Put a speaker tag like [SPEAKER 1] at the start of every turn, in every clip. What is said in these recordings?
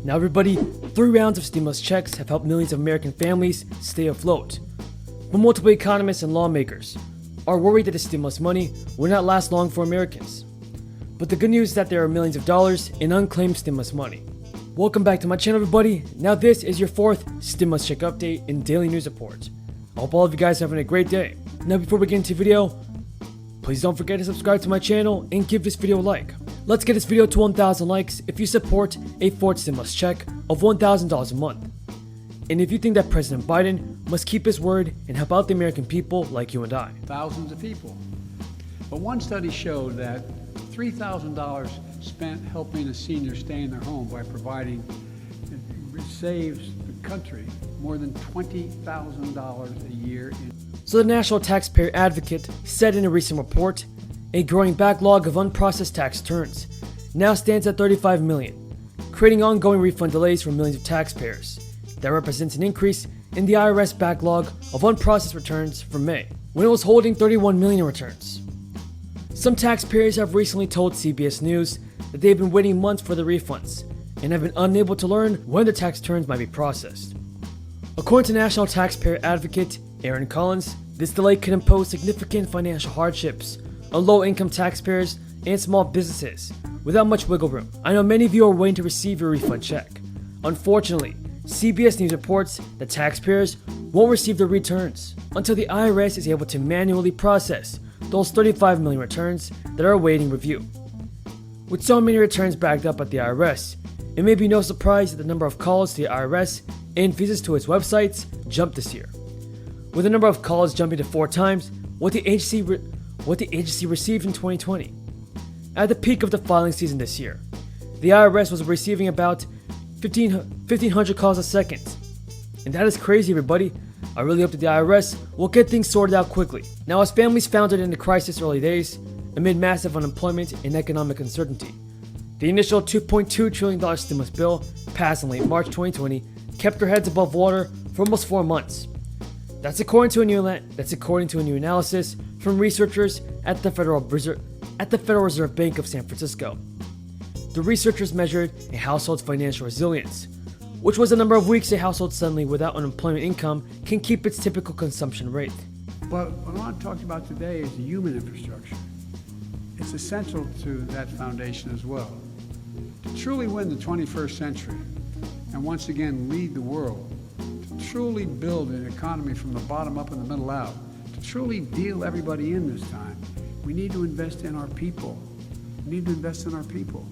[SPEAKER 1] Now everybody, 3 rounds of stimulus checks have helped millions of American families stay afloat. But multiple economists and lawmakers are worried that the stimulus money will not last long for Americans. But the good news is that there are millions of dollars in unclaimed stimulus money. Welcome back to my channel, everybody. Now this is your 4th stimulus check update in Daily News Report. I hope all of you guys are having a great day. Now before we get into the video, please don't forget to subscribe to my channel and give this video a like. Let's get this video to 1,000 likes if you support a 4th stimulus check of $1,000 a month. And if you think that President Biden must keep his word and help out the American people like you and I.
[SPEAKER 2] Thousands of people. But one study showed that $3,000 spent helping a senior stay in their home by providing, it saves the country more than $20,000 a year.
[SPEAKER 1] So the National Taxpayer Advocate said in a recent report, a growing backlog of unprocessed tax returns now stands at 35 million, creating ongoing refund delays for millions of taxpayers. That represents an increase in the IRS backlog of unprocessed returns from May, when it was holding 31 million returns. Some taxpayers have recently told CBS News that they've been waiting months for the refunds and have been unable to learn when the tax returns might be processed. According to National Taxpayer Advocate Aaron Collins, this delay could impose significant financial hardships on low-income taxpayers and small businesses without much wiggle room. I know many of you are waiting to receive your refund check. Unfortunately, CBS News reports that taxpayers won't receive their returns until the IRS is able to manually process those 35 million returns that are awaiting review. With so many returns backed up at the IRS, it may be no surprise that the number of calls to the IRS and visits to its websites jumped this year, with the number of calls jumping to 4 times what the agency received in 2020. At the peak of the filing season this year, the IRS was receiving about 1,500 calls a second. And that is crazy, everybody. I really hope that the IRS will get things sorted out quickly. Now, as families founded in the crisis early days, amid massive unemployment and economic uncertainty, the initial $2.2 trillion stimulus bill passed in late March 2020 kept their heads above water for almost 4 months. That's according to a new analysis from researchers at the Federal Reserve Bank of San Francisco. The researchers measured a household's financial resilience, which was the number of weeks a household suddenly without unemployment income can keep its typical consumption rate.
[SPEAKER 2] But what I want to talk about today is the human infrastructure. It's essential to that foundation as well. To truly win the 21st century and once again lead the world, to truly build an economy from the bottom up and the middle out, to truly deal everybody in this time, we need to invest in our people. We need to invest in our people.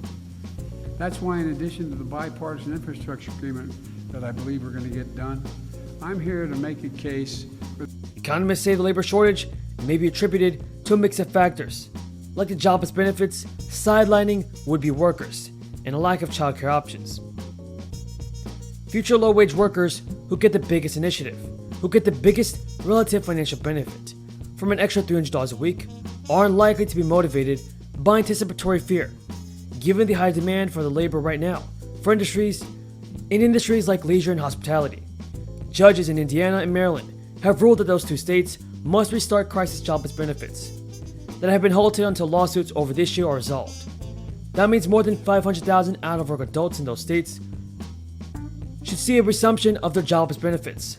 [SPEAKER 2] That's why, in addition to the bipartisan infrastructure agreement that I believe we're going to get done, I'm here to make a case.
[SPEAKER 1] Economists say the labor shortage may be attributed to a mix of factors, like the jobless benefits, sidelining would-be workers, and a lack of childcare options. Future low-wage workers who get the biggest initiative, who get the biggest relative financial benefit from an extra $300 a week, are unlikely to be motivated by anticipatory fear, given the high demand for the labor right now for industries like leisure and hospitality. Judges in Indiana and Maryland have ruled that those 2 states must restart crisis jobless benefits that have been halted until lawsuits over the issue are resolved. That means more than 500,000 out-of-work adults in those states should see a resumption of their jobless benefits.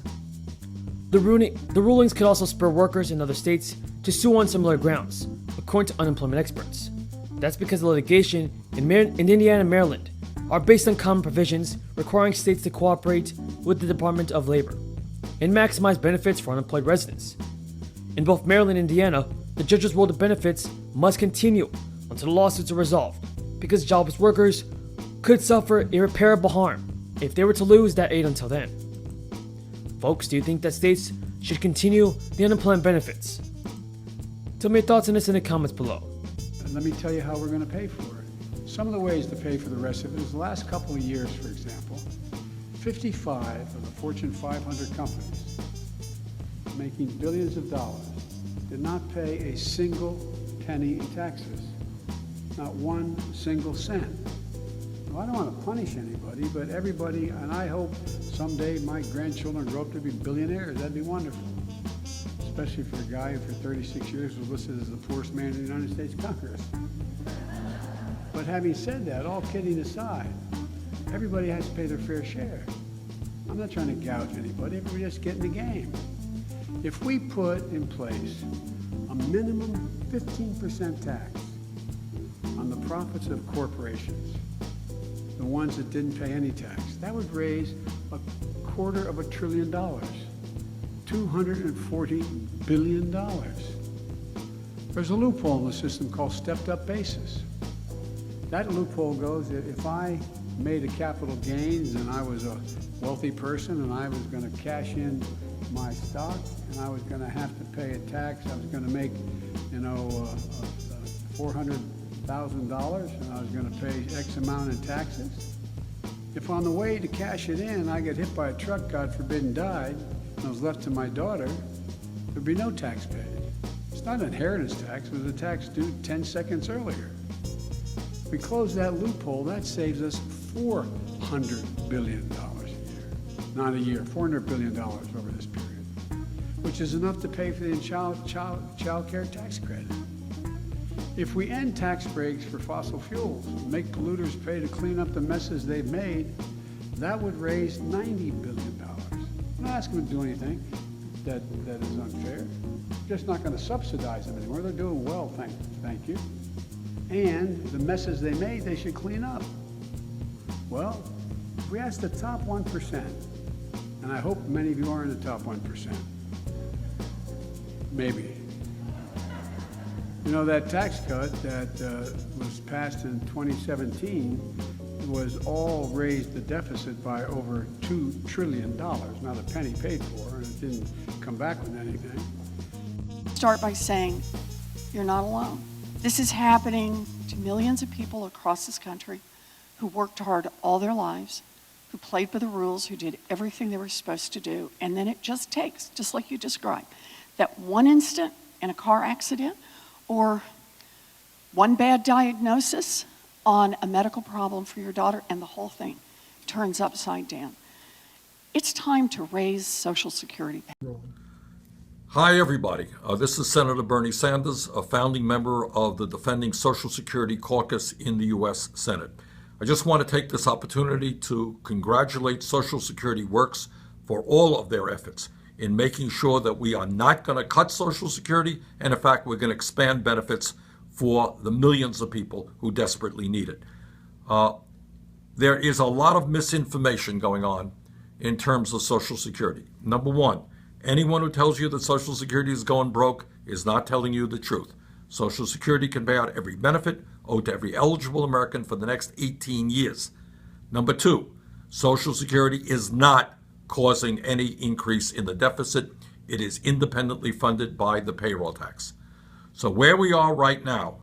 [SPEAKER 1] The rulings could also spur workers in other states to sue on similar grounds, according to unemployment experts. That's because the litigation in Indiana and Maryland are based on common provisions requiring states to cooperate with the Department of Labor and maximize benefits for unemployed residents. In both Maryland and Indiana, the judges ruled the benefits must continue until the lawsuits are resolved, because jobless workers could suffer irreparable harm if they were to lose that aid until then. Folks, do you think that states should continue the unemployment benefits? Tell me your thoughts on this in the comments below.
[SPEAKER 2] And let me tell you how we're going to pay for it. Some of the ways to pay for the rest of it is the last couple of years, for example, 55 of the Fortune 500 companies making billions of dollars did not pay a single penny in taxes, not 1 single cent. Well, I don't want to punish anybody, but everybody, and I hope someday my grandchildren grow up to be billionaires. That'd be wonderful, especially for a guy who for 36 years was listed as the poorest man in the United States Congress. But having said that, all kidding aside, Everybody has to pay their fair share. I'm not trying to gouge anybody, we're just getting the game. If we put in place a minimum 15% tax on the profits of corporations, the ones that didn't pay any tax, that would raise $250 billion, $240 billion. There's a loophole in the system called stepped-up basis. That loophole goes that if I made a capital gains and I was a wealthy person and I was going to cash in my stock and I was going to have to pay a tax, I was going to make, $400,000 and I was going to pay X amount in taxes. If on the way to cash it in, I get hit by a truck, God forbid, and died, and I was left to my daughter, there'd be no tax paid. It's not an inheritance tax, it was a tax due 10 seconds earlier. If we close that loophole, that saves us $400 billion a year. Not a year, $400 billion over this period, which is enough to pay for the child care tax credit. If we end tax breaks for fossil fuels, make polluters pay to clean up the messes they've made, that would raise $90 billion. I'm not asking them to do anything that is unfair. Just not going to subsidize them anymore. They're doing well, thank you. And the messes they made, they should clean up. Well, if we ask the top 1%, and I hope many of you are in the top 1%, maybe. That tax cut that was passed in 2017 was all raised the deficit by over $2 trillion, not a penny paid for, and it didn't come back with anything.
[SPEAKER 3] Start by saying, you're not alone. This is happening to millions of people across this country who worked hard all their lives, who played by the rules, who did everything they were supposed to do, and then it just takes, just like you described, that one instant in a car accident or one bad diagnosis on a medical problem for your daughter, and the whole thing turns upside down. It's time to raise Social Security.
[SPEAKER 4] Hi, everybody. This is Senator Bernie Sanders, a founding member of the Defending Social Security Caucus in the U.S. Senate. I just want to take this opportunity to congratulate Social Security Works for all of their efforts in making sure that we are not going to cut Social Security, and in fact, we're going to expand benefits for the millions of people who desperately need it. There is a lot of misinformation going on in terms of Social Security. Number one, anyone who tells you that Social Security is going broke is not telling you the truth. Social Security can pay out every benefit owed to every eligible American for the next 18 years. Number two, Social Security is not causing any increase in the deficit. It is independently funded by the payroll tax. So where we are right now